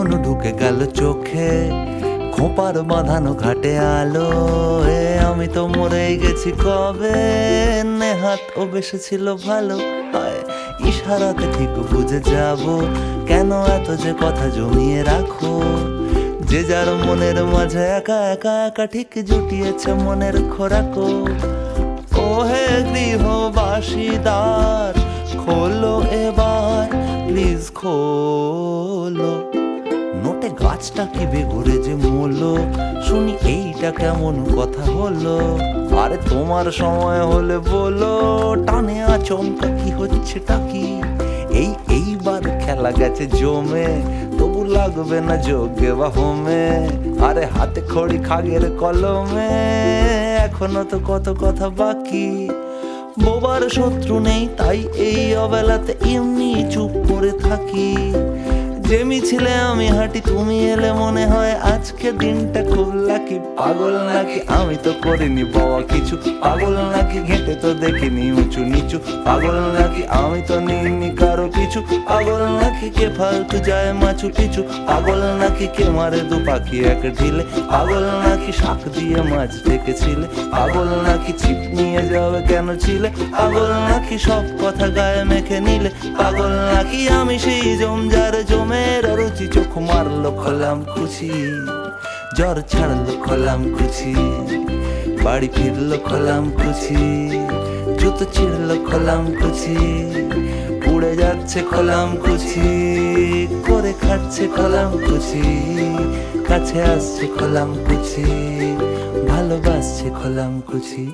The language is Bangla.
কখন ঢুকে গেল চোখে, খোঁপার বাঁধানো ঘাটে আলো। আমি তো মরেই গেছি কবে, নেহাত ও বেসেছিল ভালো। ইশারাতে ঠিক বুঝে যাব, কেন এত যে কথা জমিয়ে রাখো। যে যার মনের মাঝে একা একা একা ঠিক জুটিয়েছে মনের খোরাকো। ও হে গৃহবাসীদার, খোলো এবার প্লিজ খোলো। নোটে গাছটা কি বেঘুরে যে মূলো, শুনি এইটা কেমন কথা হলো। আরে তোমার সময় হলে বলো, টানে আচমকা কি হচ্ছেটা কি। এইবার খেলা গেছে জমে, তবু লাগবে না যোগে বা হোমে। আরে হাতে খড়ি খাগের কলমে, এখনো তো কত কথা বাকি। বোবার শত্রু নেই তাই এই অবেলাতে এমনি চুপ করে থাকি। যে মিছিলে আমি হাঁটি তুমি এলে মনে হয় আজকে দিনটা খুব লাকি। পাগল নাকি আমি তো করিনি বাবা কিছু, পাগল নাকি ঘেঁটে তো দেখিনি উঁচু নিচু। পাগল নাকি আমি তো নিইনি কারো কিছু, পাগল নাকি কে ফালতু যায় মাছু পিছু। পাগল নাকি কে মারে দু পাখি এক ঢিলে, পাগল নাকি শাক দিয়ে মাছ ডেকেছিলে। পাগল নাকি ছিপ নিয়ে যাবে কেন ছিলে, পাগল নাকি সব কথা গায়ে মেখে নিলে। পাগল নাকি আমি সেই জমজার জমে রুচি, চোখ মারলো খোলাম খুশি, জ্বর ছাড়লো খোলাম খুশি। বাড়ি ফিরলো খোলাম খুশি, জুতো ছিঁড়লো খোলাম খুশি। উড়ে যাচ্ছে খোলাম খুশি, করে খাচ্ছে খোলাম খুশি। কাছে আসছে খোলাম খুশি, ভালোবাসছে খোলাম খুশি।